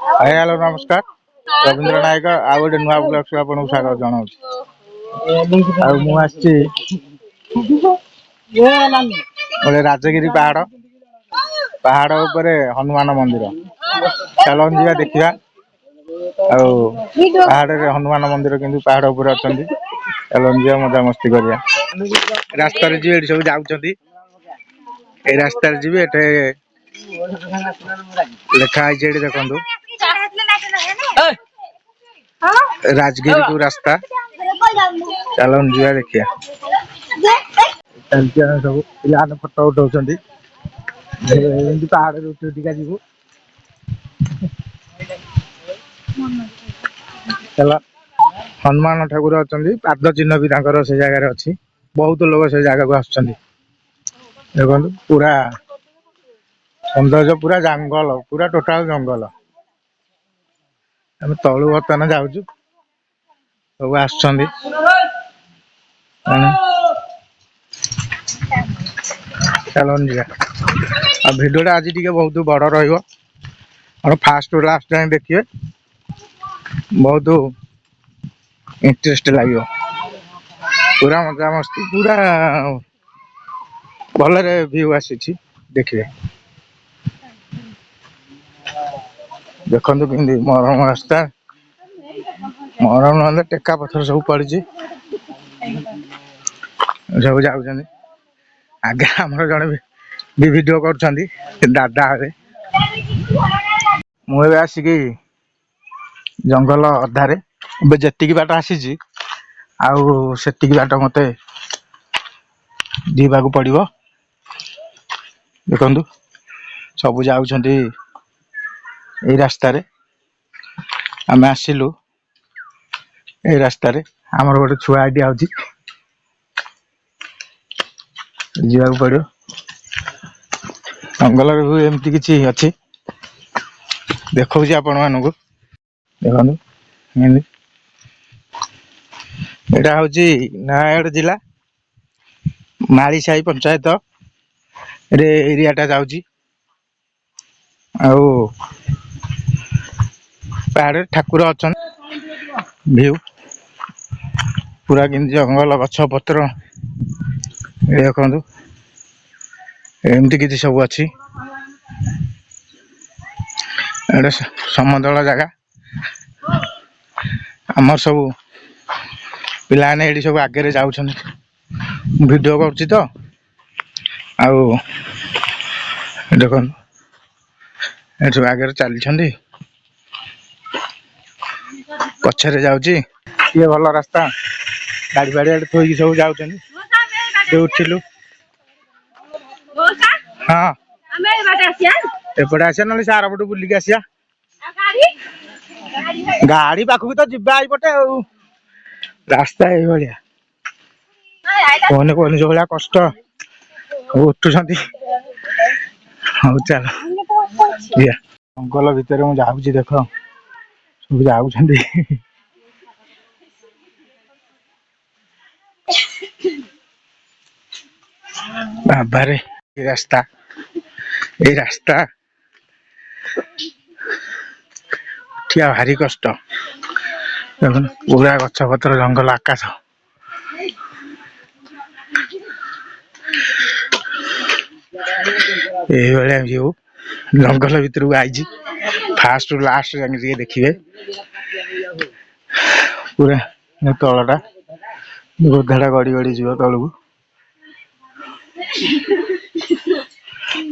Hello नमस्कार रवींद्र नायक आ गए नुआ ब्लॉग से आपको स्वागत जनाऊँ गोटे राजगिरी पहाड़ उपरे हनुमान मंदिर चलन जा देखा पहाड़ हनुमान मंदिर कि पहाड़ उपर अच्छा चलन जा मजा मस्ती करिया रास्ता जी सब जाऊँगी रास्ता जी लिखाई देखु राजगिरी को रास्ता चलन जा देखिया सब पिलाने फटो उठाऊँ पहाड़ उठा जीव चल हनुमान ठाकुर अच्छा पाद चिन्ह भी से जगार अच्छी बहुत लोग से जगह को आसुच्च देखो पूरा सौंदर्य पूरा जंगल पूरा टोटाल जंगल आम तलु बर्तमान जाऊँ सब आस चलन जा भिडियोटा आज टी बहुत बड़ फास्ट लास्ट टाइम देखिए बहुत इंटरेस्ट लगे पूरा मजा मस्ती पूरा भल व्यू आसी देखिए देखु कि मरम रास्ता मरम ना टेका पथर सब पड़ी सब जाऊँ आगे आम जड़े भी वीडियो कर दादा हे मुझे आसिक जंगल अधारे जी बाट आसी आती बाट मत जीवाक पड़ो देखु सब जाऊँ ये रास्ता आम आसिलु ये रास्ता आमर गोटे छुआ एटी आउची जीवाक पड़ो जंगल एमती किसी अच्छी देखा आपण मानक देखु यहाँ हूँ नयागढ़ जिला मालीसाही पंचायत एरियाटा जाऊँगी पहाड़ ठाकुर अच्छा व्यू पूरा कि जंगल गछ पत्र देखु एमती किसी सब अच्छी समतल जगह आमर सब पिलाने ये सब आगे जाऊँ वीडियो करुच्ची तो देखो ये सब आगे चली पछरे जाऊँगी ये भल रास्ता गाड़ी बाड़ी थोक सब जाऊँ उठिलु हाँ एपटे आसिया ना से आरपटे बुलिक आसिया गाड़ी पाखक तो जीवा आईपटे रास्ता ये कहने कहने जो भाया कष्ट उठुंट हौ चल जंगल भितर मुझे जाऊँगी देख सब जाऊँ बाबारे ये रास्ता उठिया भारी कष्ट देख पूरा गछ पत्र जंगल आकाश ये जीव जंगल भितर को आई फास्ट लास्ट जाके देखिए पूरा तलटा गोधाटा गड़ी गड़ी जीव तल को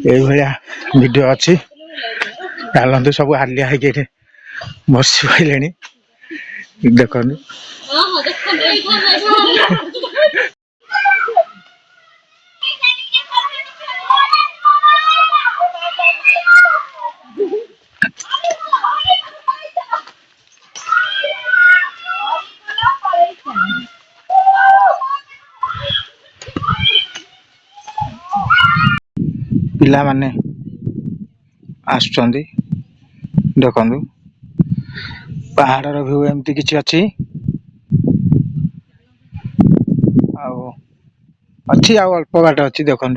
ये वीडियो अच्छी चलते सब हालिया है बस पारे देख पिला माने आसुचंदी देखु पहाड़ व्यू एमती किसी अच्छी अच्छी अल्प बाट अच्छी देखु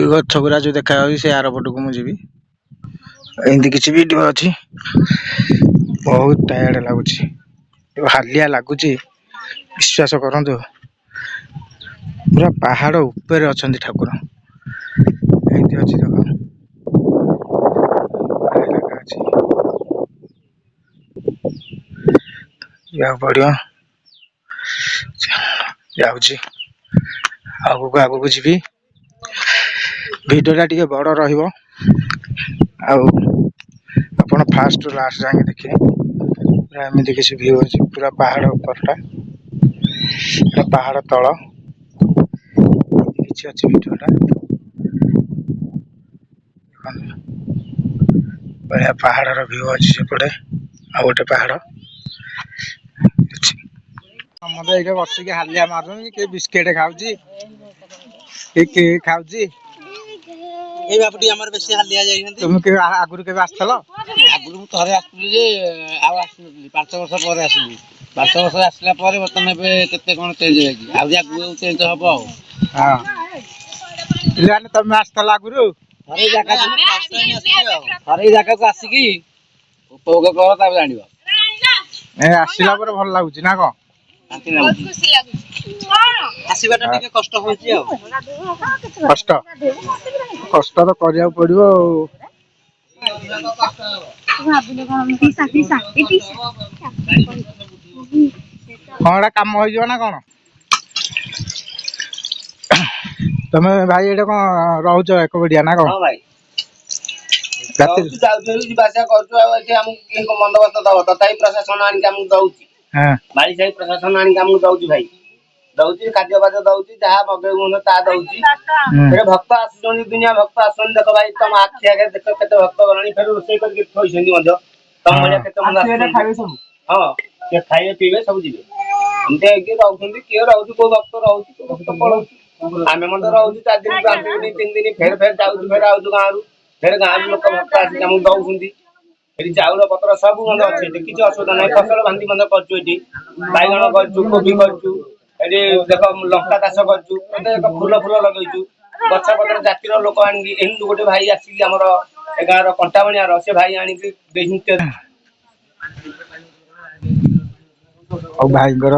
गछ गुरा जो देखा से आर पटक मुझे एमती किसी वीडियो अच्छी बहुत टायर्ड लगुच हालिया लगुच विश्वास करंतु पूरा पहाड़ ऊपर अच्छा ठाकुर एमती अच्छी देख या पड़ो जाऊँगी आगू आगू जी भिडियोटा टे बड़ रपण फास्ट लास्ट जाए देखिए पूरा एमती किसी व्यू अच्छी पूरा पहाड़ ऊपरटा पहाड़ तल किसी अच्छी भिडियोटा बढ़िया पहाड़ व्यू अच्छी सेपटे आ गए पहाड़ समझ ये बसिक हालिया मारुन किए बिस्केट खाऊँ खाऊँ এই বাপুটি আমার বেশি হালিয়া যাইছন্তি তুমি কে আগুরু কেবে আসছল আগুরু মু থরে আসলি যে আউ আসনতি 5 ବର୍ଷ ପରେ আসলি 5 ବର୍ଷ আসলা ପରେ বর্তমান ଏବେ কেতে কোন চেঞ্জ ହେଇଛି ଆଉ ଆଗକୁ চেঞ্ଜ ହବ ଆଉ ହଁ ପିଲାମାନେ ତମେ ଆସିଥଲ ଆଗୁରୁ ଥରେ ଜାଗାକୁ ଫାଷ୍ଟ ଟାଇମ ଆସିଛି ଆଉ ଥରେ ଜାଗାକୁ ଆସିକି ଉପଭୋଗ କର ତାପରେ ଜାଣିବ ଏ ଆସିଲା ପରେ ଭଲ ଲାଗୁଛି ନା କଣ ଶାନ୍ତି ଲାଗୁଛି ଖୁସି ଲାଗୁଛି ଆସିବାଟା ଟିକେ କଷ୍ଟ ହଉଛି ଆଉ କଷ୍ଟ କଷ୍ଟ ତ କରିବାକୁ ପଡିବ ଆଉ କଣ ଏଟା କାମ ହେଇଯିବ ନା କଣ ତମେ ଭାଇ ଏଇଟା କଣ ରହୁଛ ଏକବଡିଆ ନା କଣ ହଁ ଭାଇ ରାତି ଯାଉଛୁ ଯିବା ଆସିବା କରୁଛୁ ଆଉ ଏଠି ଆମକୁ କିଏ ବନ୍ଦୋବସ୍ତ ଦବ ତଥାପି ପ୍ରଶାସନ ଆଣିକି ଆମକୁ ଦଉଛି ବାଡ଼ି ସାହି ପ୍ରଶାସନ ଆଣିକି ଆମକୁ ଦଉଛି ଭାଇ ଦଉଛି ଖାଦ୍ୟ ଫାଦ୍ୟ ଦଉଛି ଯାହା ମଗେଇ ମନ ତାହା ଦଉଛି ଫେରେ ଭକ୍ତ ଆସୁଛନ୍ତି ଦୁନିଆ ଭକ୍ତ ଆସୁଛନ୍ତି ଦେଖ ଭାଇ ତମ ଆଖି ଆଗରେ ଦେଖ କେତେ ଭକ୍ତ ଗଲାଣି ଫେରେ ରୋଷେଇ କରିକି ଥୋଇଛନ୍ତି ମଧ୍ୟ ତମ ଭଳିଆ କେତେ ମନ ଆସୁଛନ୍ତି ହଁ କିଏ ଖାଇବେ ପିଇବେ ସବୁ ଯିବେ ଏମିତି ହେଇକି ରହୁଛନ୍ତି କିଏ ରହୁଛି କୋଉ ଭକ୍ତ ରହୁଛି କୋଉ ଭକ୍ତ ପଳଉଛି ଆମେ ମଧ୍ୟ ରହୁଛୁ 4 ଦିନ 5 ଦିନ 3 ଦିନ ଫେରେ ଫେରେ ଯାଉଛୁ ଫେରେ ଆଉଛୁ ଗାଁରୁ ଫେରେ ଗାଁରୁ ଲୋକ ଭକ୍ତ ଆସିକି ଆମକୁ ଦଉଛନ୍ତି ଏଠି ଚାଉଳ ପତ୍ର ସବୁ ମଧ୍ୟ ଅଛି ଏଠି କିଛି ଅସୁବିଧା ନାହିଁ ଫସଲ ବାନ୍ଧି ମଧ୍ୟ କରୁଛୁ ଏଠି ବାଇଗଣ କରୁଛୁ କୋବି କରୁଛୁ ଏଠି ଦେଖ ଲଙ୍କା ଚାଷ କରୁଛୁ ପ୍ରତ୍ୟେକ ଫୁଲ ଫୁଲ ଲଗେଇଛୁ ଗଛ ପତ୍ର ଜାତିର ଲୋକ ଆଣିକି ଏମିତି ଗୋଟେ ଭାଇ ଆସିକି ଆମର ଏ ଗାଁର କଣ୍ଟାବଣିଆର ସେ ଭାଇ ଆଣିକି ଦେଇଛନ୍ତି ଆଉ ଭାଇଙ୍କର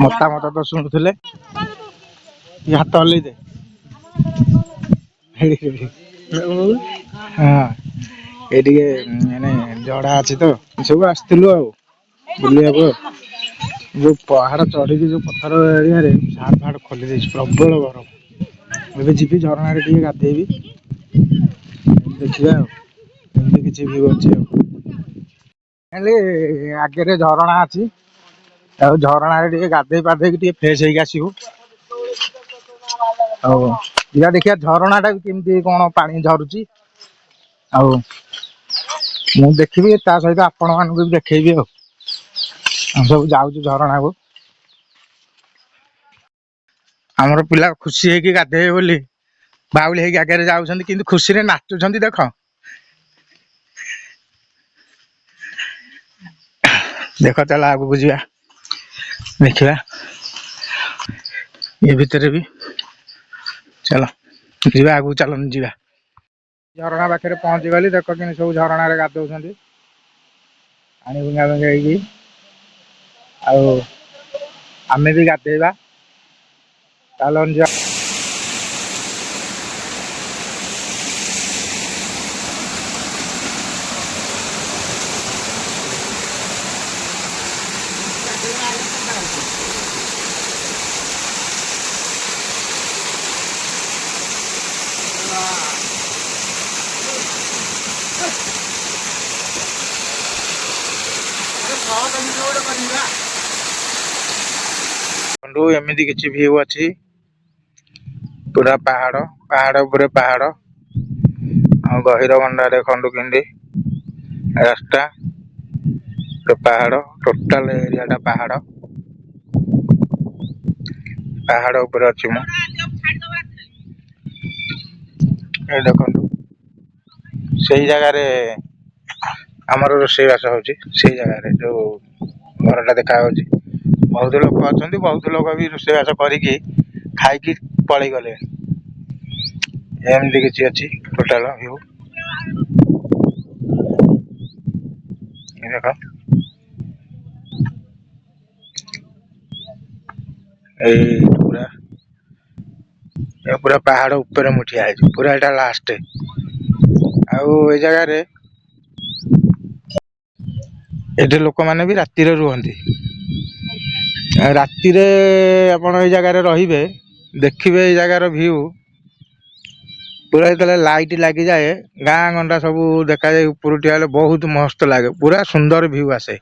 ମତାମତ ତ ଶୁଣୁଥିଲେ ହାତ ହଲେଇ ଦେ ହଁ ଏ ଟିକେ ମାନେ ଜଡା ଅଛି ତ ସବୁ ଆସିଥିଲୁ ଆଉ ବୁଲିବାକୁ ଯୋଉ ପାହାଡ ଚଢିକି ଯୋଉ ପଥର ଏରିଆରେ ସାର୍ଟ ଫାଟ ଖୋଲି ଦେଇଛି ପ୍ରବଳ ଗରମ ଏବେ ଯିବି ଝରଣାରେ ଟିକେ ଗାଧେଇବି ଦେଖିବା ଆଉ ଏମିତି କିଛି ଭିଉ ଅଛି ଆଉ ହେଲେ ଆଗରେ ଝରଣା ଅଛି ଆଉ ଝରଣାରେ ଟିକେ ଗାଧେଇ ପାଧେଇକି ଟିକେ ଫ୍ରେଶ ହେଇକି ଆସିବୁ ଆଉ ଯିବା ଦେଖିବା ଝରଣା ଟା କେମିତି କଣ ପାଣି ଝରୁଛି ଆଉ ମୁଁ ଦେଖିବି ତା ସହିତ ଆପଣ ମାନଙ୍କୁ ବି ଦେଖେଇବି ଆଉ ସବୁ ଯାଉଛୁ ଝରଣାକୁ ଆମର ପିଲା ଖୁସି ହେଇକି ଗାଧେଇବେ ବୋଲି ବାଉଳି ହେଇକି ଆଗରେ ଯାଉଛନ୍ତି କିନ୍ତୁ ଖୁସିରେ ନାଚୁଛନ୍ତି ଦେଖ ଦେଖ ଚାଲ ଆଗକୁ ଯିବା ଦେଖିବା ଏ ଭିତରେ ବି ଚାଲ ଯିବା ଆଗକୁ ଚାଲନ୍ତୁ ଯିବା ଝରଣା ପାଖରେ ପହଞ୍ଚିଗଲି ଦେଖ କେମିତି ସବୁ ଝରଣାରେ ଗାଧଉଛନ୍ତି ପାଣି ଭୁଙ୍ଗା ଭୁଙ୍ଗି ହେଇକି ଆଉ ଆମେ ବି ଗାଧେଇବା ଚାଲନ୍ତୁ ଯିବା एमती किसी व्यू अच्छी पूरा पहाड़ पहाड़ उपरे पहाड़ आ गहिर गंडारे खंडुकिंडी रास्ता पहाड़ टोटाल एरिया पहाड़ पहाड़ ऊपर अच्छी मु देखु से जगार आमर रोषेईवास होची से जगार जो घरटा देखा बहुत लोग अच्छा बहुत लोग भी रोषेईवास करिकी खाई पलि गले एमती किसी अच्छी टोटाल व्यू देख पूरा ये पूरा पहाड़ ऊपर मुठिया है पूरा एटा लास्ट आउ ए जगह रे एठे लोक माने भी राति रे रुहंती राति रे आपण ए जगह रे रहिबे देखिबे ए जगह रो व्यू पूरा इतले लाइट लागी जाए गाँ गंडा सब देखा जाए ऊपर ठिया बहुत मस्त लगे पूरा सुंदर व्यू आसे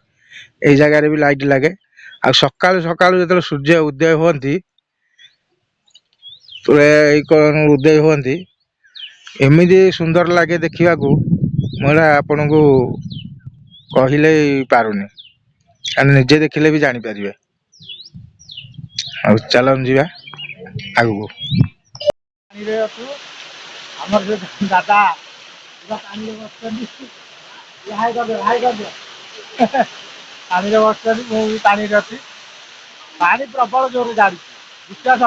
ए जगह रे भी लाइट लगे आ सकाळु सकाळु जतले सूर्य उदय होती उदय होती एमती सुंदर लगे देखा मैं आपन को कहले पारुनी निजे देखिले भी जानी पारे चल जा आगू दादा पानी बस पानी प्रबल जोर जाड़ी विश्वास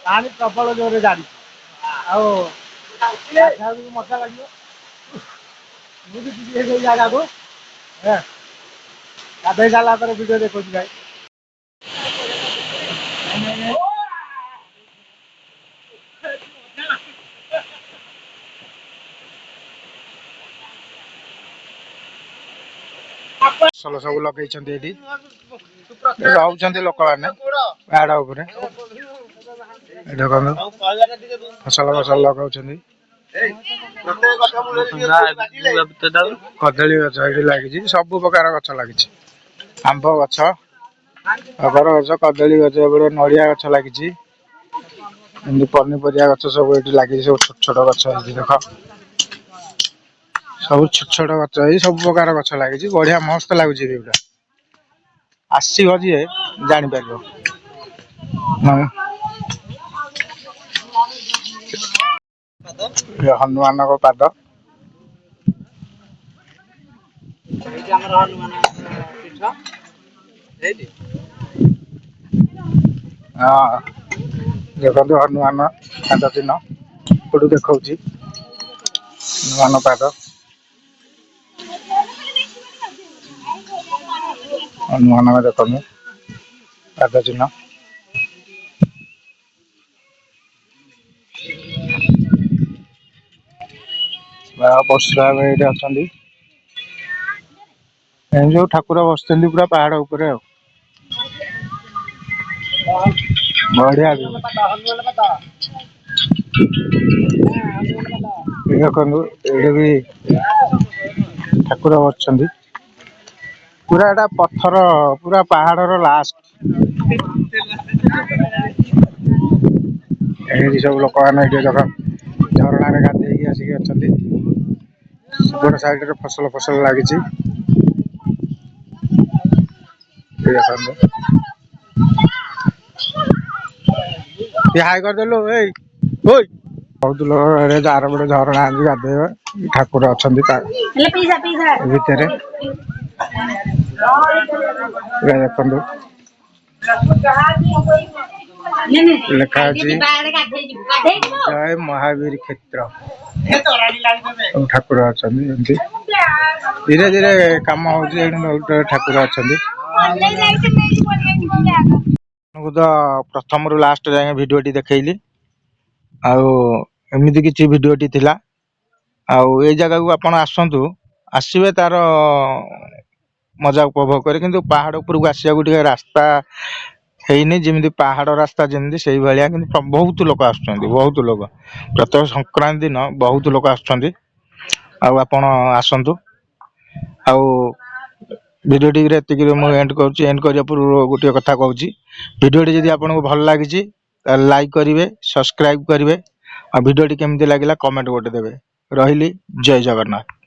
पानी प्रबल जोर जाड़ी मजा लगे मुझे जगह को गाधे सारा वीडियो देखो भाई फसल सब लगे लोक मैंने पहाड़ उपर फसल फसल लगा कदली गछ ये लगी सब प्रकार गछ लगी आंब गछ अगर गछ कदली गछ नड़िया गछ लगी पनीपरिया गछ सब ये लगी सब छोट छोट गछ देख सब छोट छोट गछ सब प्रकार गछ लगी बढ़िया मस्त लगुच आसो जी जापर हनुमान को पाद हाँ देखो हनुमान पाद चिन्ह एपटू देखा हनुमान पाद हनुमान देख पाद चिन्ह परशुराम ये अच्छा जो ठाकुर बस पूरा पहाड़ उपर बढ़िया देखु भी ठाकुर बस पूरा एटा पत्थर पूरा पहाड़ लास्ट सब लोक मैंने देख झरणा गाधे आसिक अच्छा साइड रे फसल फसल लगी हाई करदेलु बहुत लोग जार बड़े झरणा गाधे ठाकुर अच्छा भितर देखु लिखा जय महावीर क्षेत्र ठाकुर अच्छा धीरे धीरे कम हो ठाकुर अच्छा तो प्रथम रु लास्ट जाए भिडियो देखली आमती किसी भिडियो थिला ए जगह को आपण आसतु आसबे तार मजा उपभोग करे किंतु पहाड़ उपरको आसा रास्ता है जमी पहाड़ रास्ता जमी से भाया कि बहुत लोग बहुत लोग प्रत्येक संक्रांति दिन बहुत लोग आपन आसतु भिडियो मुझे एंड कर गोटे कथा कहूँ भिडियो जदि आपको भल लगी लाइक करेंगे सब्सक्राइब करेंगे भिडियो केमती लगे कमेंट गोटे देवे रही जय जगन्नाथ।